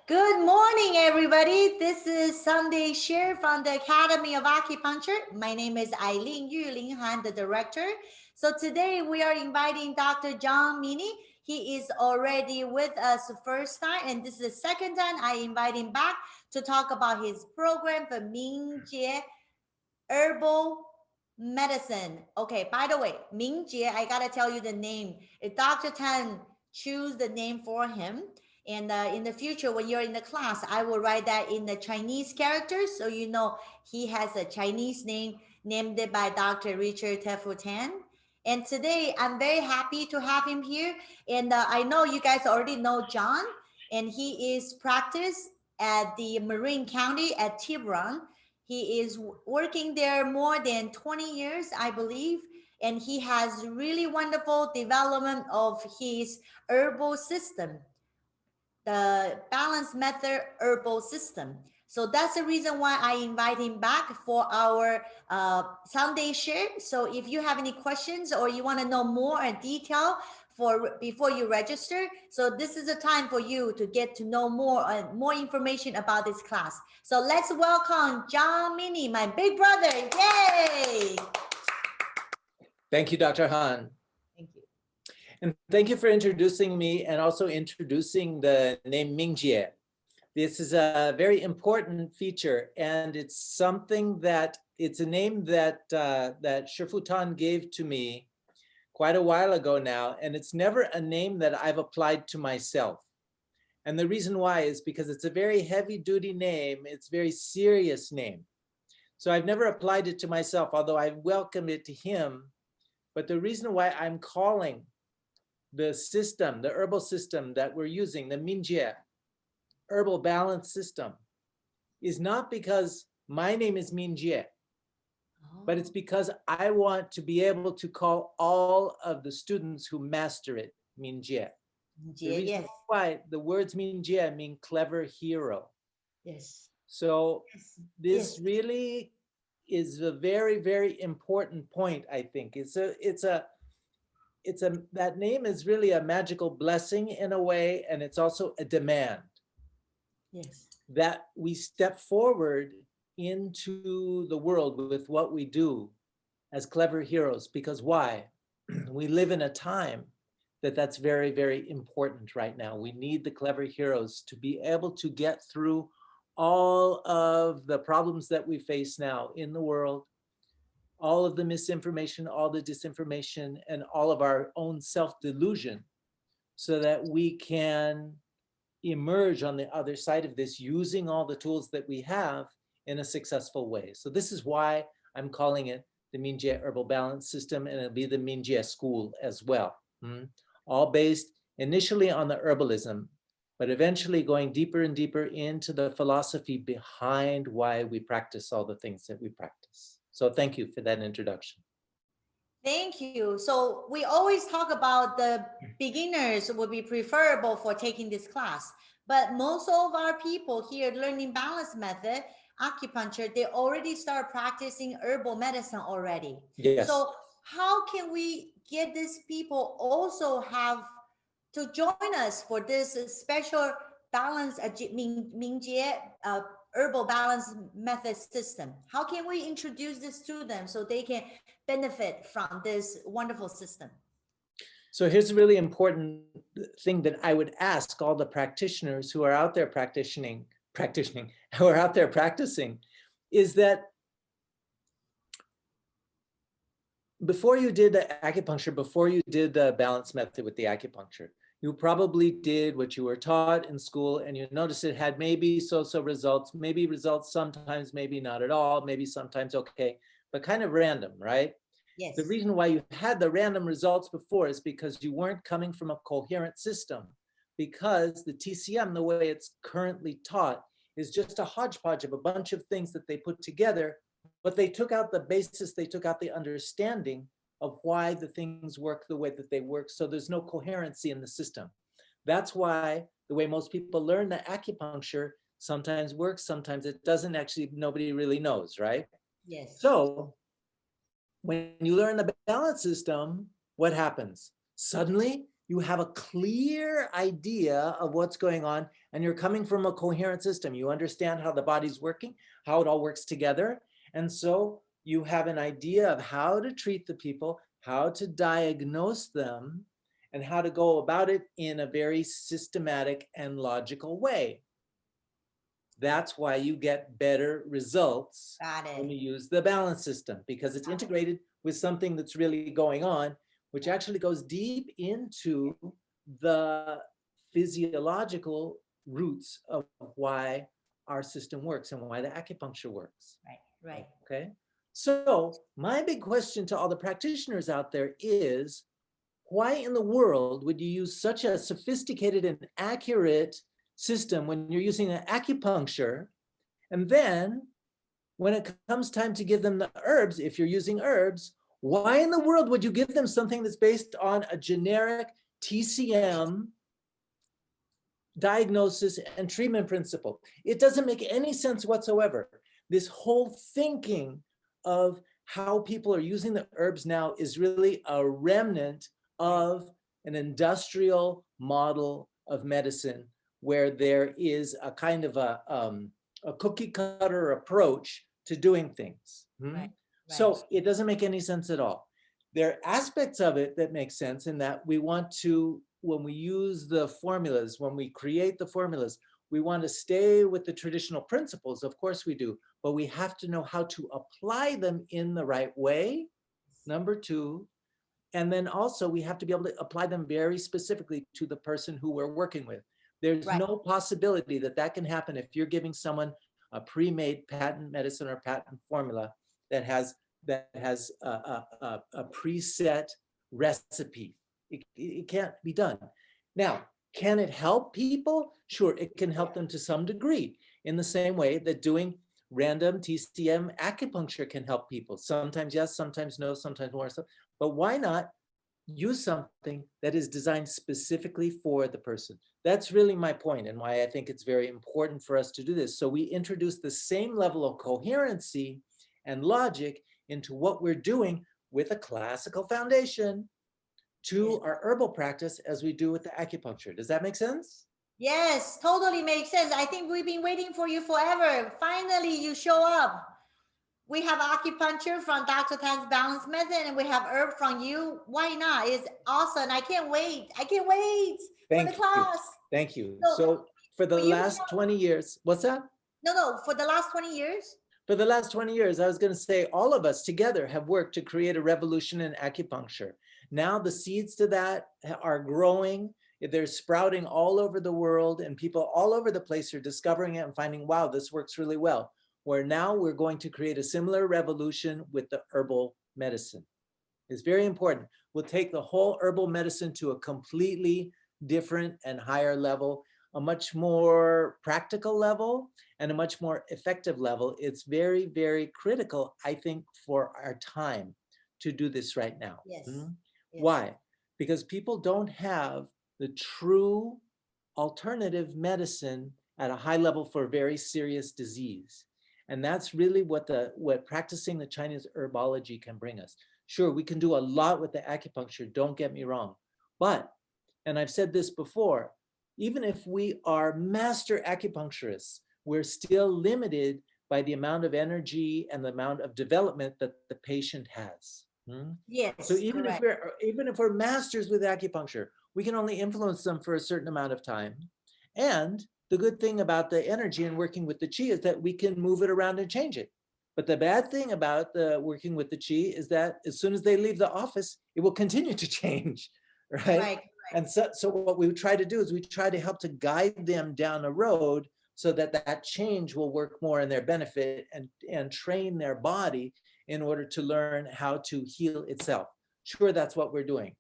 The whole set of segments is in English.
Good morning, everybody. This is Sunday Share from the Academy of Acupuncture. My name is Eileen Yue Ling, I'm the director. So today we are inviting Dr. John Mini. He is already with us the first time, and this is the second time I invite him back to talk about his program for Mingjie Herbal Medicine. Okay, by the way, Mingjie, I gotta tell you the name. If Dr. Tan choose the name for him, and in the future, when you're in the class, I will write that in the Chinese characters, so you know he has a Chinese name named by Dr. Richard Tefu Tan. And today, I'm very happy to have him here. And I know you guys already know John, and he is practiced at the Marin County at Tiburon. He is working there more than 20 years, I believe, and he has really wonderful development of his herbal system, the Balance Method Herbal System. So that's the reason why I invite him back for our Sunday share. So if you have any questions or you want to know more in detail before you register, so this is a time for you to get to know more information about this class. So let's welcome John Mini, my big brother. Yay! Thank you, Dr. Han. Thank you. And thank you for introducing me and also introducing the name Mingjie. This is a very important feature, and it's something that, it's a name that, that Shifu Tan gave to me quite a while ago now, and it's never a name that I've applied to myself. And the reason why is because it's a very heavy-duty name, it's a very serious name. So I've never applied it to myself, although I welcome it to him. But the reason why I'm calling the system, the herbal system that we're using, the Mingjie Herbal Balance System, is not because my name is Mingjie, but it's because I want to be able to call all of the students who master it Mingjie. The reason why the words Mingjie mean clever hero. Yes. So this really is a very, very important point, I think. That name is really a magical blessing in a way, and it's also a demand. Yes. That we step forward into the world with what we do as clever heroes, because why? We live in a time that's very, very important right now. We need the clever heroes to be able to get through all of the problems that we face now in the world, all of the misinformation, all the disinformation, and all of our own self-delusion, so that we can emerge on the other side of this using all the tools that we have in a successful way. So this is why I'm calling it the Mingjie Herbal Balance System, and it'll be the Mingjie School as well. All based initially on the herbalism, but eventually going deeper and deeper into the philosophy behind why we practice all the things that we practice. So thank you for that introduction. Thank you. So we always talk about the beginners would be preferable for taking this class, but most of our people here learning balance method, acupuncture, they already start practicing herbal medicine already. Yes. So how can we get these people also have to join us for this special balance Mingjie herbal balance method system? How can we introduce this to them so they can benefit from this wonderful system? So here's a really important thing that I would ask all the practitioners who are out there practicing, is that before you did the acupuncture, before you did the balance method with the acupuncture, you probably did what you were taught in school, and you noticed it had maybe so-so results, maybe results sometimes, maybe not at all, maybe sometimes okay, but kind of random, right? Yes. The reason why you had the random results before is because you weren't coming from a coherent system, because the TCM, the way it's currently taught, is just a hodgepodge of a bunch of things that they put together, but they took out the basis, they took out the understanding of why the things work the way that they work, so there's no coherency in the system. That's why the way most people learn the acupuncture sometimes works, sometimes it doesn't. Actually, nobody really knows, right? Yes. So when you learn the balance system, what happens? Suddenly, you have a clear idea of what's going on, and you're coming from a coherent system. You understand how the body's working, how it all works together. And so you have an idea of how to treat the people, how to diagnose them, and how to go about it in a very systematic and logical way. That's why you get better results when you use the balance system, because it's integrated with something that's really going on, which actually goes deep into the physiological roots of why our system works and why the acupuncture works. Right. Okay. So my big question to all the practitioners out there is, why in the world would you use such a sophisticated and accurate system when you're using an acupuncture? And then when it comes time to give them the herbs, if you're using herbs, why in the world would you give them something that's based on a generic TCM diagnosis and treatment principle? It doesn't make any sense whatsoever. This whole thinking of how people are using the herbs now is really a remnant of an industrial model of medicine, where there is a kind of a cookie cutter approach to doing things. So it doesn't make any sense at all. There are aspects of it that make sense in that we want to, when we use the formulas, when we create the formulas, we want to stay with the traditional principles. Of course we do, but we have to know how to apply them in the right way, number two. And then also we have to be able to apply them very specifically to the person who we're working with. There's no possibility that that can happen if you're giving someone a pre-made patent medicine or patent formula that has a preset recipe. It can't be done. Now, can it help people? Sure, it can help them to some degree, in the same way that doing random TCM acupuncture can help people. Sometimes yes, sometimes no, sometimes more. But why not use something that is designed specifically for the person? That's really my point, and why I think it's very important for us to do this. So we introduce the same level of coherency and logic into what we're doing with a classical foundation to our herbal practice as we do with the acupuncture. Does that make sense? Yes, totally makes sense. I think we've been waiting for you forever. Finally, you show up. We have acupuncture from Dr. Tan's balance method, and we have herb from you. Why not? It's awesome. I can't wait. I can't wait for the class. Thank you. So, So for the last 20 years, what's that? No, for the last 20 years? For the last 20 years, I was going to say all of us together have worked to create a revolution in acupuncture. Now the seeds to that are growing. They're sprouting all over the world, and people all over the place are discovering it and finding, wow, this works really well. Where now we're going to create a similar revolution with the herbal medicine. It's very important. We'll take the whole herbal medicine to a completely different and higher level, a much more practical level and a much more effective level. It's very, very critical, I think, for our time to do this right now. Yes. Why? Because people don't have the true alternative medicine at a high level for very serious disease. And that's really what practicing the Chinese herbology can bring us. Sure, we can do a lot with the acupuncture, don't get me wrong. But, and I've said this before, even if we are master acupuncturists, we're still limited by the amount of energy and the amount of development that the patient has. Yes. So even if we're masters with acupuncture, we can only influence them for a certain amount of time. And the good thing about the energy and working with the qi is that we can move it around and change it. But the bad thing about the working with the qi is that as soon as they leave the office, it will continue to change, right? And so what we try to do is we try to help to guide them down a road so that that change will work more in their benefit and train their body in order to learn how to heal itself. Sure, that's what we're doing.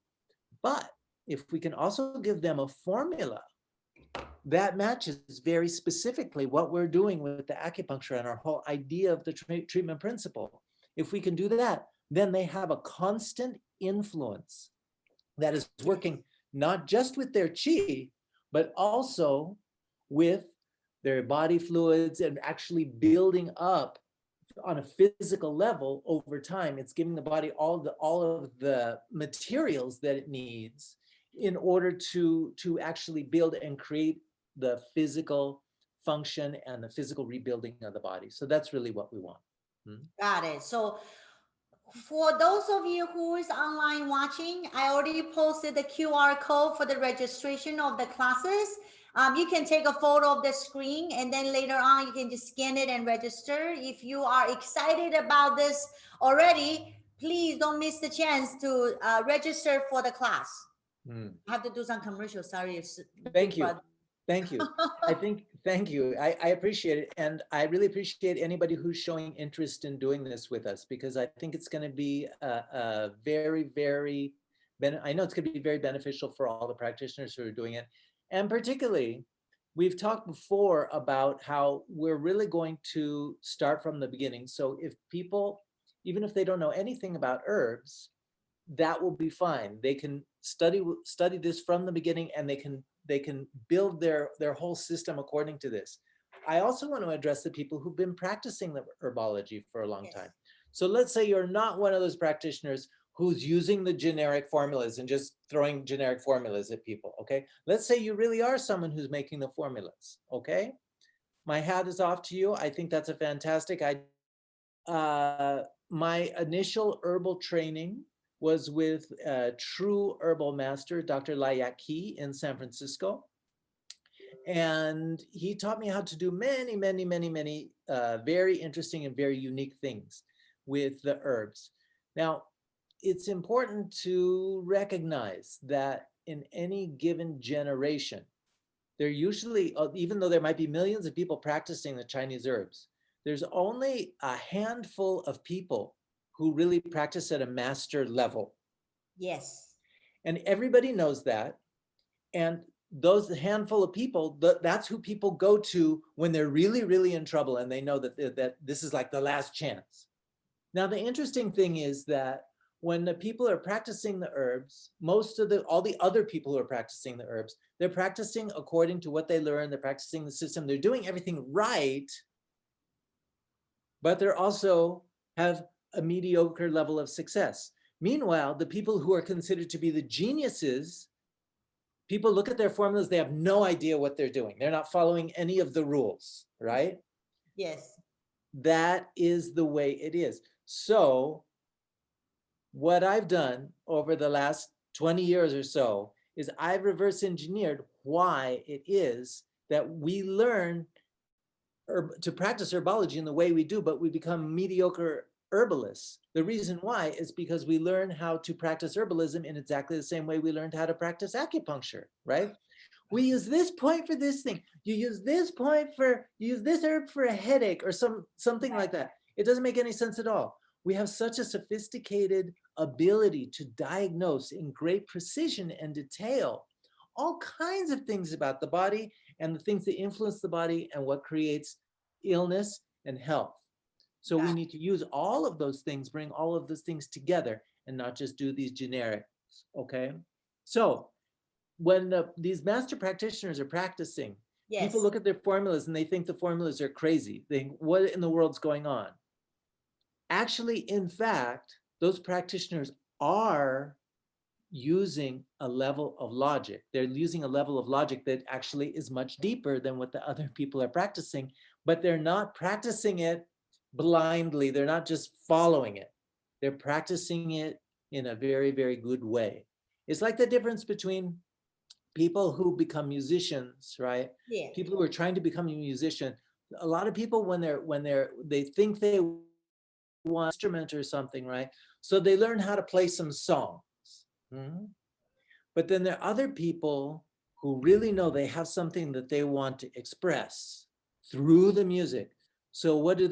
But if we can also give them a formula that matches very specifically what we're doing with the acupuncture and our whole idea of the treatment principle, if we can do that, then they have a constant influence that is working not just with their qi, but also with their body fluids and actually building up on a physical level over time. It's giving the body all of the materials that it needs in order to actually build and create the physical function and the physical rebuilding of the body. So that's really what we want. Got it. So for those of you who is online watching, I already posted the QR code for the registration of the classes. You can take a photo of the screen and then later on you can just scan it and register. If you are excited about this already, please don't miss the chance to register for the class. I have to do some commercials. Sorry. Thank you. Thank you. Thank you. I appreciate it. And I really appreciate anybody who's showing interest in doing this with us, because I think it's going to be a very, very, I know it's going to be very beneficial for all the practitioners who are doing it. And particularly, we've talked before about how we're really going to start from the beginning. So if people, even if they don't know anything about herbs, that will be fine. They can study this from the beginning, and they can build their whole system according to this. I also want to address the people who've been practicing the herbology for a long time. So let's say you're not one of those practitioners who's using the generic formulas and just throwing generic formulas at people, okay? Let's say you really are someone who's making the formulas, okay? My hat is off to you. I think that's a fantastic idea. My initial herbal training was with a true herbal master, Dr. Layak Ki in San Francisco. And he taught me how to do many, many, many, many very interesting and very unique things with the herbs. Now, it's important to recognize that in any given generation, there usually, even though there might be millions of people practicing the Chinese herbs, there's only a handful of people who really practice at a master level. Yes. And everybody knows that. And those handful of people, that's who people go to when they're really, really in trouble and they know that this is like the last chance. Now, the interesting thing is that when the people are practicing the herbs, all the other people who are practicing the herbs, they're practicing according to what they learn, they're practicing the system, they're doing everything right, but they're also have a mediocre level of success. Meanwhile, the people who are considered to be the geniuses, people look at their formulas, they have no idea what they're doing. They're not following any of the rules, right? Yes. That is the way it is. So what I've done over the last 20 years or so is I've reverse engineered why it is that we learn to practice herbology in the way we do, but we become mediocre herbalists. The reason why is because we learn how to practice herbalism in exactly the same way we learned how to practice acupuncture, right? We use this point for this thing. You use this herb for a headache or something like that. It doesn't make any sense at all. We have such a sophisticated ability to diagnose in great precision and detail all kinds of things about the body and the things that influence the body and what creates illness and health. So we need to use all of those things, bring all of those things together and not just do these generics, okay? So when these master practitioners are practicing, people look at their formulas and they think the formulas are crazy. They think, what in the world's going on? Actually, in fact, those practitioners are using a level of logic. They're using a level of logic that actually is much deeper than what the other people are practicing, but they're not practicing it blindly. They're not just following it. They're practicing it in a very, very good way. It's like the difference between people who become musicians, right? Yeah. People who are trying to become a musician. A lot of people when they think they want an instrument or something, right? So they learn how to play some songs. But then there are other people who really know they have something that they want to express through the music. So what do?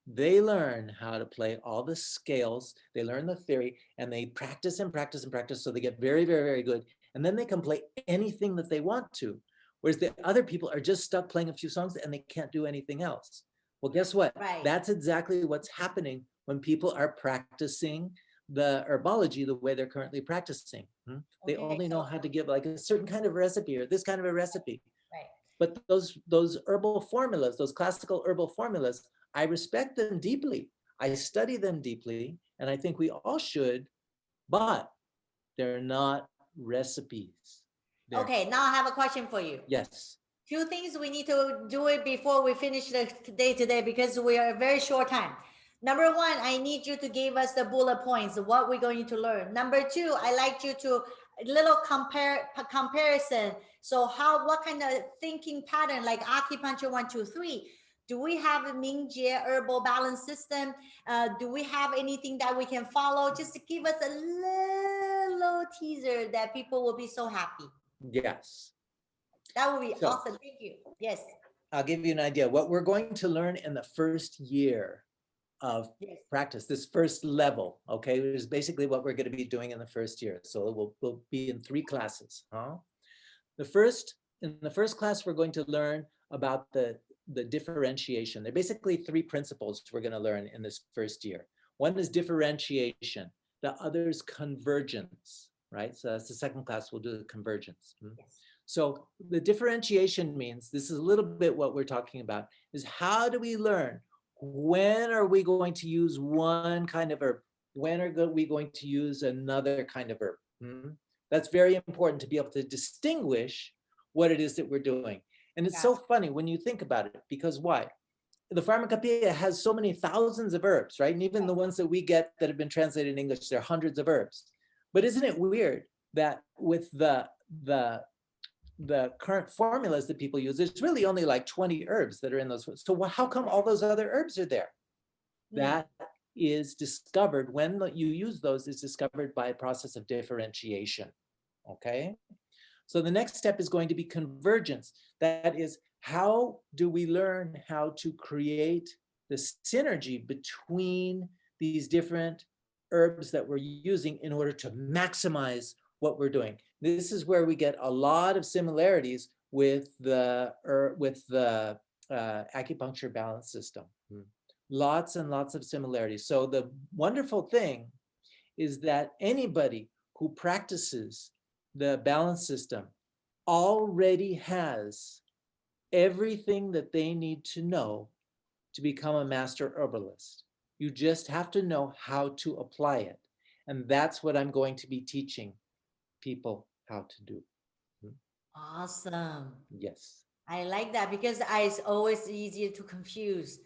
They learn how to play all the scales, they learn the theory, and they practice and practice and practice, so they get very, very, very good. And then they can play anything that they want to. Whereas the other people are just stuck playing a few songs and they can't do anything else. Well, guess what? That's exactly what's happening when people are practicing the herbology the way they're currently practicing. They only know how to give like a certain kind of recipe or this kind of a recipe. But those herbal formulas, those classical herbal formulas, I respect them deeply. I study them deeply, and I think we all should, but they're not recipes. There. Okay, now I have a question for you. Yes. Two things we need to do it before we finish the day today because we are a very short time. Number one, I need you to give us the bullet points, what we're going to learn. Number two, I like you to little comparison. So what kind of thinking pattern, like acupuncture 1, 2, 3? Do we have a Mingjie herbal balance system? Do we have anything that we can follow? Just to give us a little teaser that people will be so happy. Yes. That would be awesome. Thank you. Yes. I'll give you an idea. What we're going to learn in the first year of practice, this first level, okay, is basically what we're going to be doing in the first year. So we'll be in 3 classes. In the first class, we're going to learn about the differentiation. There are basically 3 principles we're going to learn in this first year. One is differentiation. The other is convergence, right? So that's the second class. We'll do the convergence. Yes. So the differentiation means, this is a little bit what we're talking about, is how do we learn? When are we going to use one kind of herb? When are we going to use another kind of herb? That's very important to be able to distinguish what it is that we're doing. And it's so funny when you think about it, because why? The Pharmacopoeia has so many thousands of herbs, right? And even the ones that we get that have been translated in English, there are hundreds of herbs. But isn't it weird that with the current formulas that people use, there's really only like 20 herbs that are in those. So how come all those other herbs are there? That is discovered when you use those, is discovered by a process of differentiation. Okay. So the next step is going to be convergence. That is, how do we learn how to create the synergy between these different herbs that we're using in order to maximize what we're doing? This is where we get a lot of similarities with the acupuncture balance system. Lots and lots of similarities. So the wonderful thing is that anybody who practices the balance system already has everything that they need to know to become a master herbalist. You just have to know how to apply it. And that's what I'm going to be teaching people how to do. Awesome. Yes. I like that because it's always easier to confuse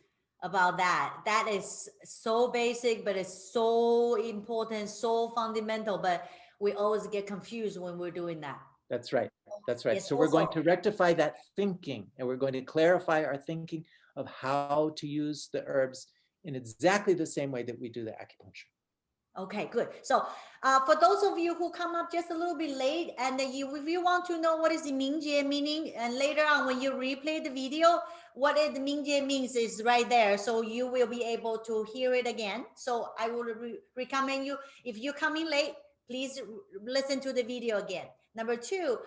about that. That is so basic, but it's so important, so fundamental, but we always get confused when we're doing that. That's right. That's right. Yes, so we're going to rectify that thinking, and we're going to clarify our thinking of how to use the herbs in exactly the same way that we do the acupuncture. Okay, good. So for those of you who come up just a little bit late, and if you want to know what is the Mingjie meaning, and later on when you replay the video, what the Mingjie means is right there. So you will be able to hear it again. So I would recommend you, if you come in late, please listen to the video again. Number 2,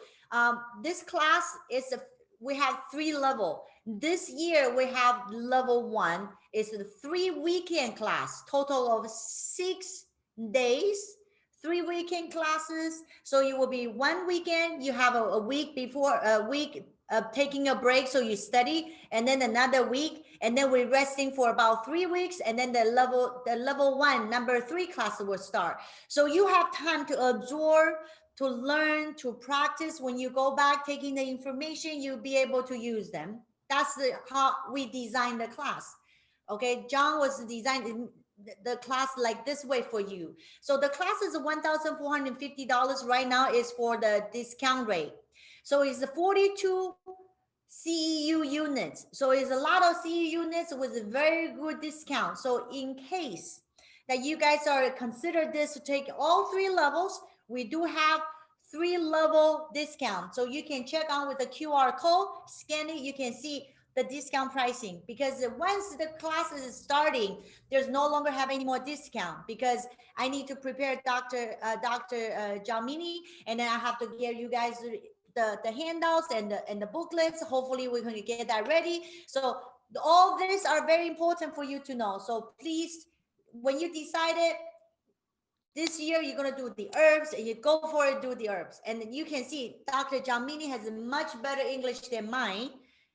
this class is we have 3 levels. This year we have level 1. It's the 3 weekend class, total of 6 days, 3 weekend classes. So you will be 1 weekend, you have a week before, a week of taking a break, so you study, and then another week, and then we're resting for about 3 weeks, and then the level 1 number 3 class will start. So you have time to absorb, to learn, to practice. When you go back taking the information, you'll be able to use them. That's how we designed the class. Okay, John was designing the class like this way for you. So the class is $1,450 right now, is for the discount rate. So it's the 42 CEU units. So it's a lot of CEU units with a very good discount. So in case that you guys are consider this to take all 3 levels, we do have 3 level discount. So you can check out with the QR code, scan it, you can see the discount pricing, because once the class is starting, there's no longer have any more discount, because I need to prepare Dr. Jamini, and then I have to give you guys the handouts and the booklets. Hopefully we're going to get that ready. So all this are very important for you to know. So please, when you decide it, this year you're going to do the herbs, and you go for it, do the herbs. And you can see Dr. Jamini has a much better English than mine.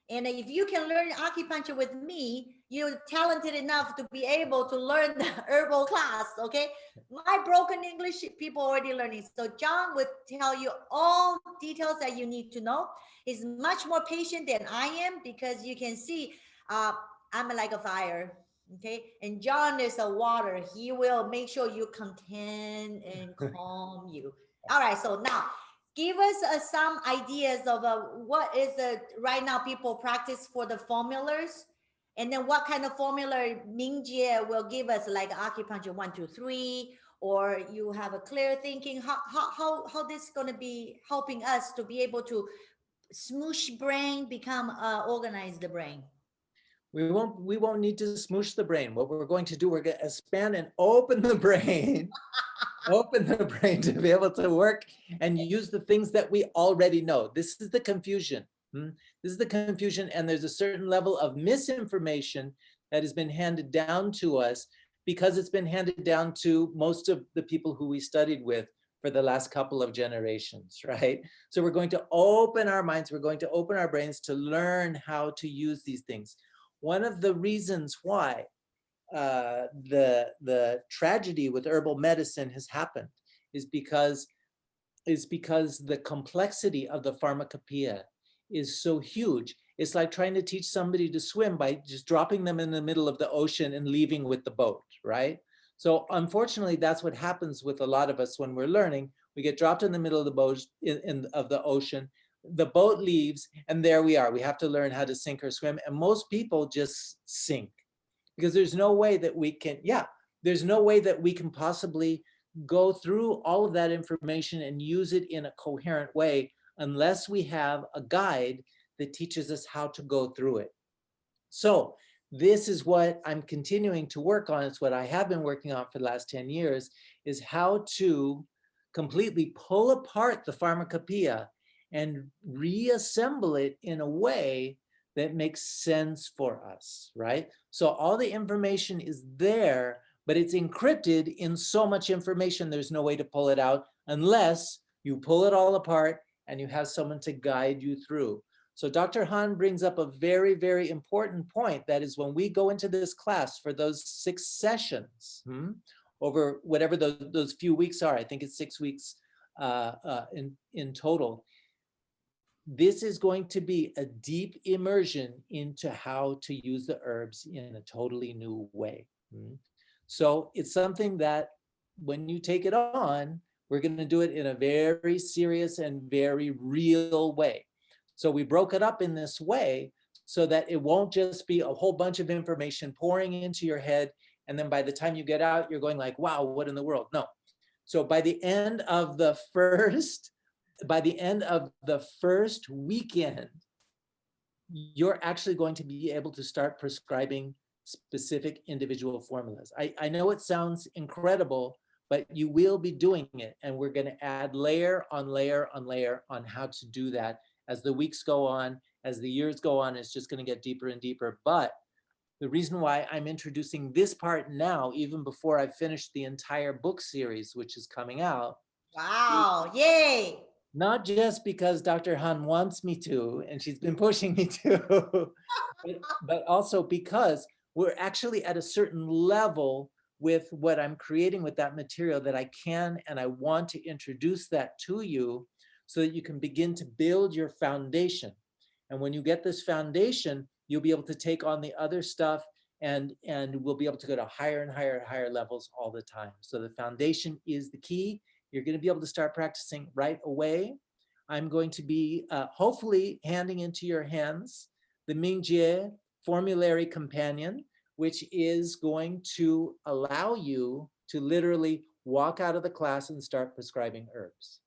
And if you can learn acupuncture with me, you're talented enough to be able to learn the herbal class, okay? My broken English, people already learning. So John would tell you all details that you need to know. He's much more patient than I am, because you can see I'm like a fire, okay? And John is a water. He will make sure you content and calm you. All right, so now give us some ideas of what is right now people practice for the formulas, and then what kind of formula Mingjie will give us, like acupuncture 1, 2, 3, or you have a clear thinking. How this is going to be helping us to be able to smoosh brain become organize the brain. We won't need to smoosh the brain. What we're going to do, we're going to expand and open the brain, open the brain to be able to work and use the things that we already know. This is the confusion. This is the confusion, and there's a certain level of misinformation that has been handed down to us because it's been handed down to most of the people who we studied with for the last couple of generations, right? So we're going to open our minds, we're going to open our brains to learn how to use these things. One of the reasons why the tragedy with herbal medicine has happened is because the complexity of the pharmacopoeia is so huge. It's like trying to teach somebody to swim by just dropping them in the middle of the ocean and leaving with the boat, right? So unfortunately, that's what happens with a lot of us when we're learning. We get dropped in the middle of the boat of the ocean. The boat leaves, and there we are. We have to learn how to sink or swim, and most people just sink because there's no way that we can. There's no way that we can possibly go through all of that information and use it in a coherent way unless we have a guide that teaches us how to go through it. So this is what I'm continuing to work on. It's what I have been working on for the last 10 years, is how to completely pull apart the pharmacopoeia and reassemble it in a way that makes sense for us, right? So all the information is there, but it's encrypted in so much information, there's no way to pull it out unless you pull it all apart and you have someone to guide you through. So Dr. Han brings up a very, very important point. That is, when we go into this class for those 6 sessions, over whatever those few weeks are, I think it's 6 weeks in total, this is going to be a deep immersion into how to use the herbs in a totally new way. So it's something that when you take it on, we're going to do it in a very serious and very real way. So we broke it up in this way so that it won't just be a whole bunch of information pouring into your head, and then by the time you get out, you're going like, wow, what in the world? No. So by the end of the first weekend, you're actually going to be able to start prescribing specific individual formulas. I know it sounds incredible, but you will be doing it. And we're going to add layer on layer on layer on how to do that. As the weeks go on, as the years go on, it's just going to get deeper and deeper. But the reason why I'm introducing this part now, even before I've finished the entire book series, which is coming out. Wow, yay. Not just because Dr. Han wants me to, and she's been pushing me to, but also because we're actually at a certain level with what I'm creating with that material that I can and I want to introduce that to you so that you can begin to build your foundation. And when you get this foundation, you'll be able to take on the other stuff, and we'll be able to go to higher and higher and higher levels all the time. So the foundation is the key. You're going to be able to start practicing right away. I'm going to be hopefully handing into your hands the Mingjie Formulary Companion, which is going to allow you to literally walk out of the class and start prescribing herbs.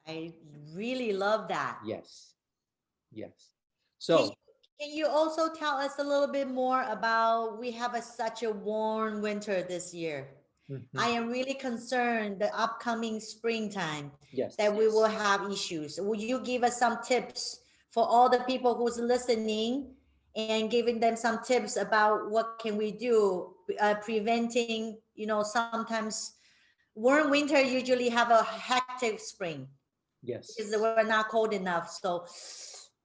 I really love that. Yes, yes. So can you also tell us a little bit more about, we have such a warm winter this year. I am really concerned the upcoming springtime, yes, that we will have issues. Will you give us some tips for all the people who's listening, and giving them some tips about what can we do, preventing, sometimes warm winter usually have a hectic spring. yes. Because we're not cold enough. So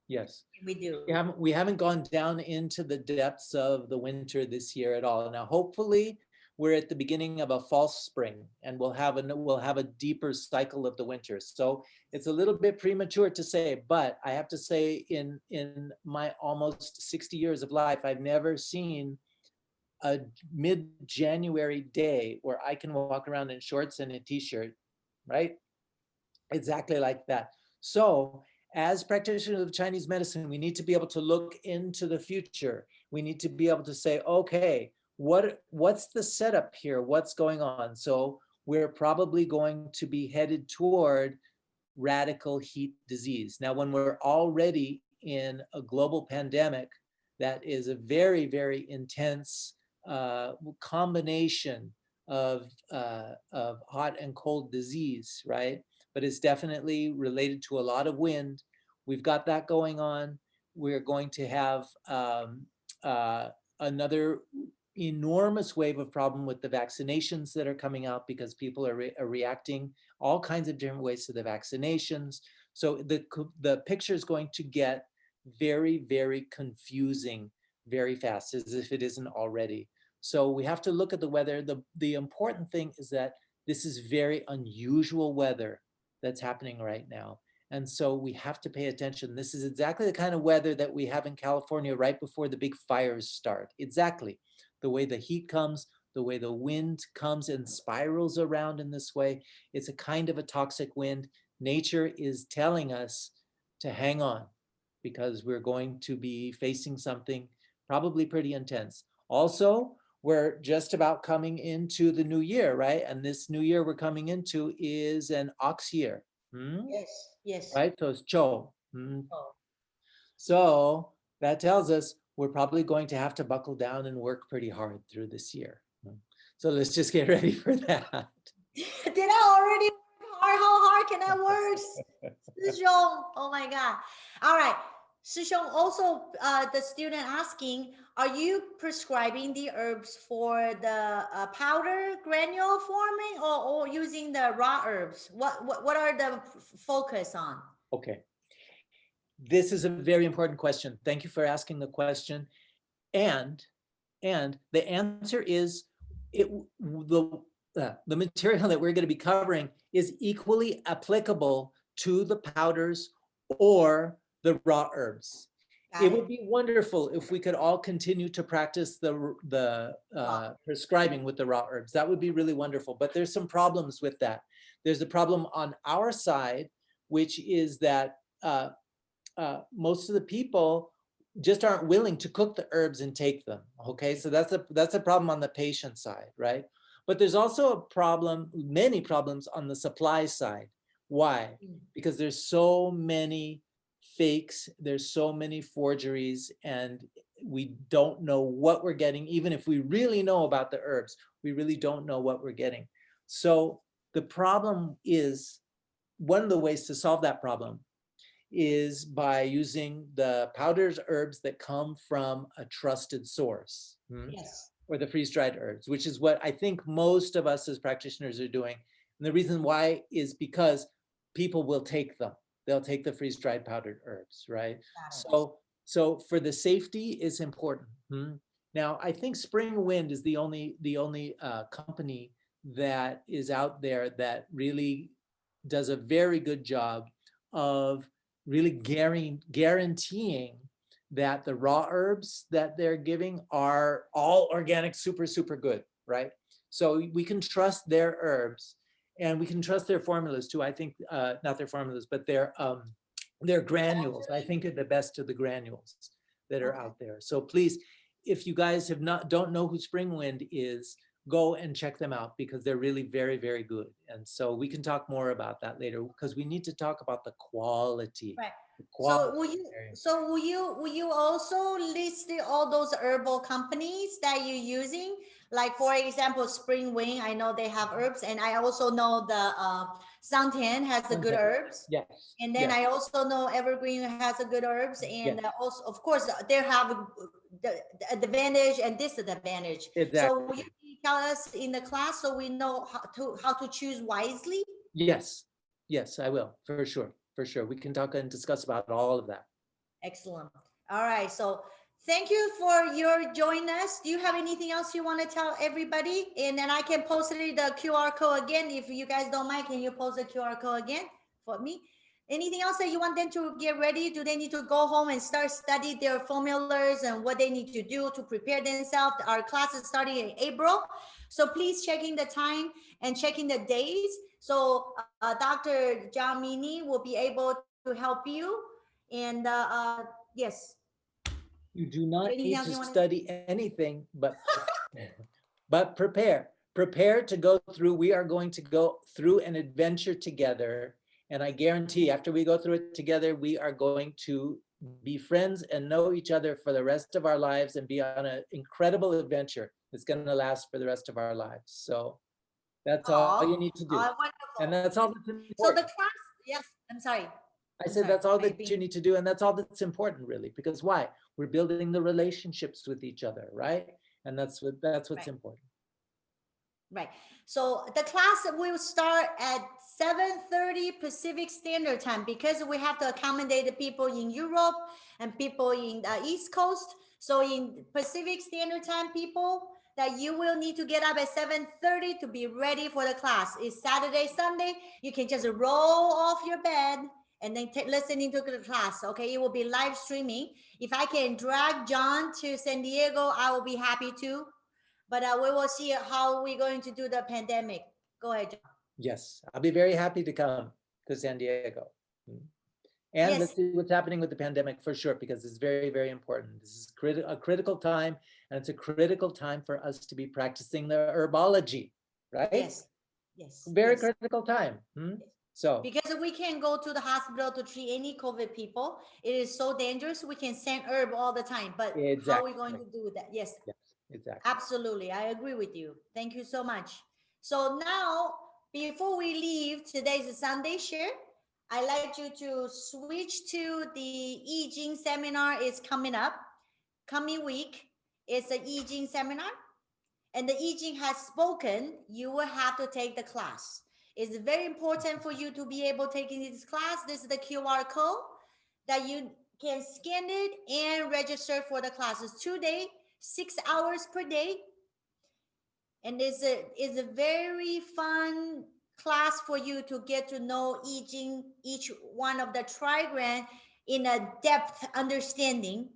Yes. We do. We haven't gone down into the depths of the winter this year at all. Now, hopefully, we're at the beginning of a false spring, and we'll have a deeper cycle of the winter. So it's a little bit premature to say, but I have to say, in my almost 60 years of life, I've never seen a mid-January day where I can walk around in shorts and a t-shirt, right? Exactly like that. So as practitioners of Chinese medicine, we need to be able to look into the future. We need to be able to say, okay, what's the setup here? What's going on? So we're probably going to be headed toward radical heat disease. Now, when we're already in a global pandemic that is a very, very intense combination of hot and cold disease, right? But it's definitely related to a lot of wind. We've got that going on. We're going to have another enormous wave of problem with the vaccinations that are coming out because people are reacting all kinds of different ways to the vaccinations. So the picture is going to get very, very confusing very fast, as if it isn't already. So we have to look at the weather. The important thing is that this is very unusual weather that's happening right now. And so we have to pay attention. This is exactly the kind of weather that we have in California right before the big fires start. Exactly. The way the heat comes, the way the wind comes and spirals around in this way. It's a kind of a toxic wind. Nature is telling us to hang on because we're going to be facing something probably pretty intense. Also, we're just about coming into the new year, right? And this new year we're coming into is an ox year. Yes, yes. Right? So it's Cho. Oh. So that tells us we're probably going to have to buckle down and work pretty hard through this year. So let's just get ready for that. Did I already work hard? How hard can I work? Sishong. Oh my God. All right. Sishong, also the student asking, are you prescribing the herbs for the powder granule forming or using the raw herbs? What are the focus on? Okay. This is a very important question. Thank you for asking the question. And the answer is the material that we're going to be covering is equally applicable to the powders or the raw herbs. It would be wonderful if we could all continue to practice the prescribing with the raw herbs. That would be really wonderful. But there's some problems with that. There's a problem on our side, which is that most of the people just aren't willing to cook the herbs and take them. Okay, so that's a problem on the patient side, right? But there's also a problem, many problems on the supply side. Why? Because there's so many fakes, there's so many forgeries, and we don't know what we're getting. Even if we really know about the herbs, we really don't know what we're getting. So the problem is, one of the ways to solve that problem is by using the powders, herbs that come from a trusted source. Yes. Or the freeze-dried herbs, which is what I think most of us as practitioners are doing. And the reason why is because people will take them. They'll take the freeze-dried powdered herbs, right? So for the safety is important. Now, I think Spring Wind is the only company that is out there that really does a very good job of really guaranteeing that the raw herbs that they're giving are all organic, super, super good, right? So we can trust their herbs and we can trust their formulas too. I think, not their formulas, but their granules. I think are the best of the granules that are out there. So please, if you guys don't know who Spring Wind is, go and check them out because they're really very, very good. And so we can talk more about that later because we need to talk about the quality. Right. So will you also list all those herbal companies that you're using? Like for example, Spring Wing, I know they have herbs, and I also know the Santian has the good herbs. Yes. And then I also know Evergreen has a good herbs, and also of course they have the advantage and disadvantage. Exactly. So will you tell us in the class so we know how to choose wisely? Yes, I will, for sure. We can talk and discuss about all of that. Excellent. All right. So thank you for your join us. Do you have anything else you want to tell everybody? And then I can post it the QR code again. If you guys don't mind, can you post the QR code again for me? Anything else that you want them to get ready? Do they need to go home and start study their formulas and what they need to do to prepare themselves? Our class is starting in April. So please checking the time and checking the days. So Dr. Jamini will be able to help you. And yes, You do is there not anything need else to you want to? study anything, but prepare. Prepare to go through. We are going to go through an adventure together. And I guarantee after we go through it together, we are going to be friends and know each other for the rest of our lives and be on an incredible adventure that's going to last for the rest of our lives. So that's all you Oh, need to do. And wonderful. that's all that's So the important. class, yes, I'm sorry. I I'm said sorry. that's all I that you being need to do, and that's all that's important, really. Because why? We're building the relationships with each other, right? And that's what's right. important. Right. So the class will start at 7:30 Pacific Standard Time because we have to accommodate the people in Europe and people in the East Coast. So in Pacific Standard Time, people that you will need to get up at 7:30 to be ready for the class. It's Saturday, Sunday. You can just roll off your bed and then listening to the class. Okay, it will be live streaming. If I can drag John to San Diego, I will be happy to, but we will see how we're going to do the pandemic. Go ahead, John. Yes, I'll be very happy to come to San Diego. And let's Yes, see what's happening with the pandemic for sure, because it's very, very important. This is a critical time, and it's a critical time for us to be practicing the herbology, right? yes, yes, Very yes. critical time. Yes. So Because we can't go to the hospital to treat any COVID people. It is so dangerous. We can send herb all the time. But how are we going exactly. to do that? Yes, Yes, exactly. absolutely. I agree with you. Thank you so much. So now, before we leave, today's a Sunday share. I like you to switch to the I Ching seminar is coming up. Coming week is an I Ching seminar, and the I Ching has spoken. You will have to take the class. It's very important for you to be able to take this class. This is the QR code that you can scan it and register for the classes. 2 days, 6 hours per day, and is a very fun class for you to get to know each one of the trigram in a depth understanding.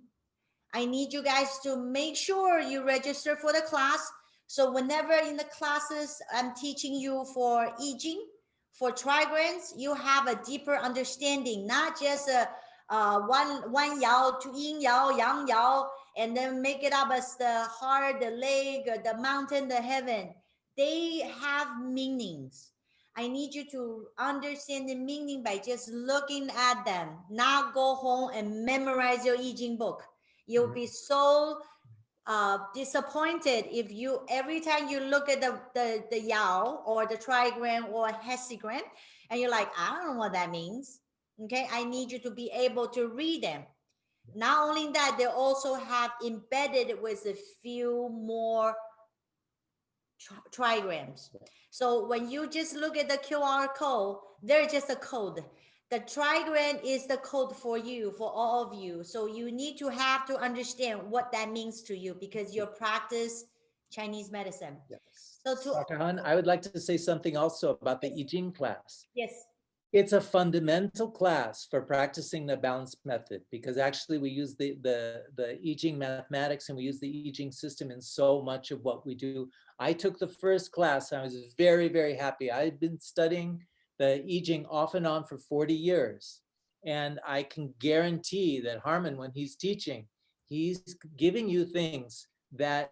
I need you guys to make sure you register for the class. So whenever in the classes I'm teaching you for I Ching, for trigrams, you have a deeper understanding, not just a one yao to yin yao, yang yao, and then make it up as the heart, the leg, the mountain, the heaven. They have meanings. I need you to understand the meaning by just looking at them, not go home and memorize your I Ching book. You'll be so disappointed if you every time you look at the yao or the trigram or hexagram and you're like, I don't know what that means. Okay, I need you to be able to read them. Not only that, they also have embedded with a few more trigrams. So when you just look at the QR code, they're just a code. The trigram is the code for you, for all of you. So you need to have to understand what that means to you because you practice Chinese medicine. yes. So to Dr. Han, I would like to say something also about the yes, I Ching class. yes, It's a fundamental class for practicing the balanced method, because actually we use the I Ching mathematics and we use the I Ching system in so much of what we do. I took the first class and I was very, very happy. I've been studying the I Ching off and on for 40 years. And I can guarantee that Harmon, when he's teaching, he's giving you things that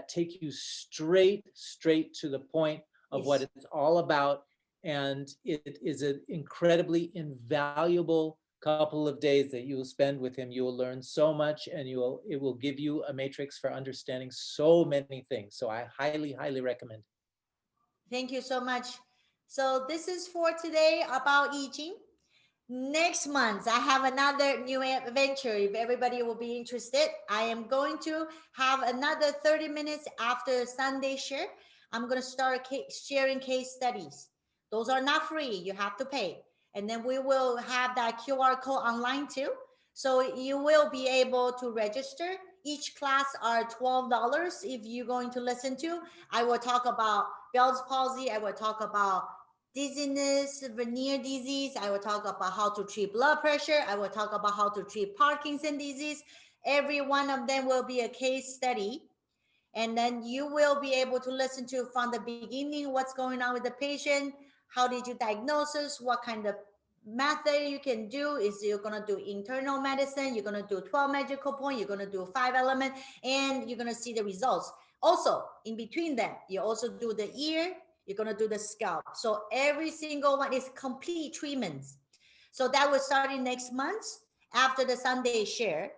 take you straight to the point of what yes. it's all about. And it is an incredibly invaluable couple of days that you will spend with him. You will learn so much, and it will give you a matrix for understanding so many things. So I highly recommend it. Thank you so much. So this is for today about I Ching. Next month, I have another new adventure. If everybody will be interested, I am going to have another 30 minutes after Sunday share. I'm going to start sharing case studies. Those are not free. You have to pay. And then we will have that QR code online too. So you will be able to register. Each class are $12 if you're going to listen to. I will talk about Bell's palsy. I will talk about dizziness, Veneer disease. I will talk about how to treat blood pressure. I will talk about how to treat Parkinson disease. Every one of them will be a case study. And then you will be able to listen to from the beginning what's going on with the patient, how did you diagnose, what kind of method you can do. Is you're going to do internal medicine, you're going to do 12 magical point, you're going to do 5 element, and you're going to see the results. Also, in between them, you also do the ear, you're going to do the scalp. So every single one is complete treatments. So that will start in next month after the Sunday share.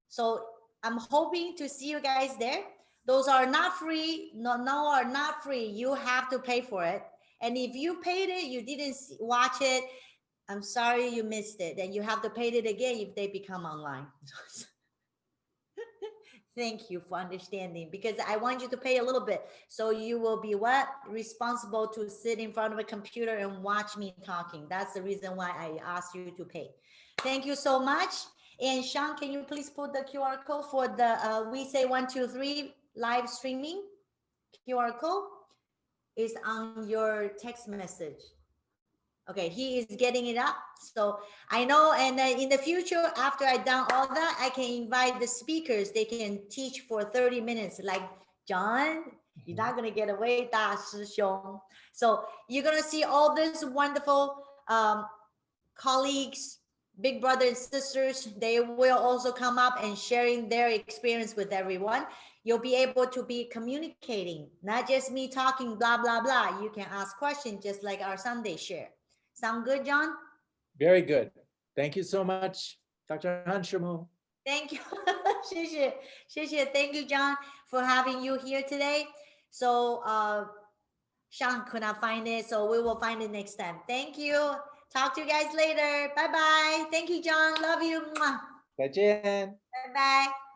So I'm hoping to see you guys there. Those are not free. No, are not free. You have to pay for it. And if you paid it, you didn't watch it, I'm sorry you missed it. Then you have to pay it again if they become online. Thank you for understanding, because I want you to pay a little bit. So you will be what? Responsible to sit in front of a computer and watch me talking. That's the reason why I asked you to pay. Thank you so much. And Sean, can you please put the QR code for the We Say 1, 2, 3 live streaming? QR code is on your text message. Okay, he is getting it up. So I know, and in the future, after I done all that, I can invite the speakers. They can teach for 30 minutes. Like, John, you're not gonna get away, 大师兄. So you're gonna see all these wonderful colleagues, big brothers and sisters. They will also come up and sharing their experience with everyone. You'll be able to be communicating, not just me talking blah blah blah. You can ask questions just like our Sunday share. Sound good, John? Very good. Thank you so much, Dr. Hanshamu. Thank you. 谢谢, 谢谢. Thank you, John, for having you here today. So Sean could not find it, so we will find it next time. Thank you. Talk to you guys later. Bye bye. Thank you, John. Love you. 再见。 Bye bye.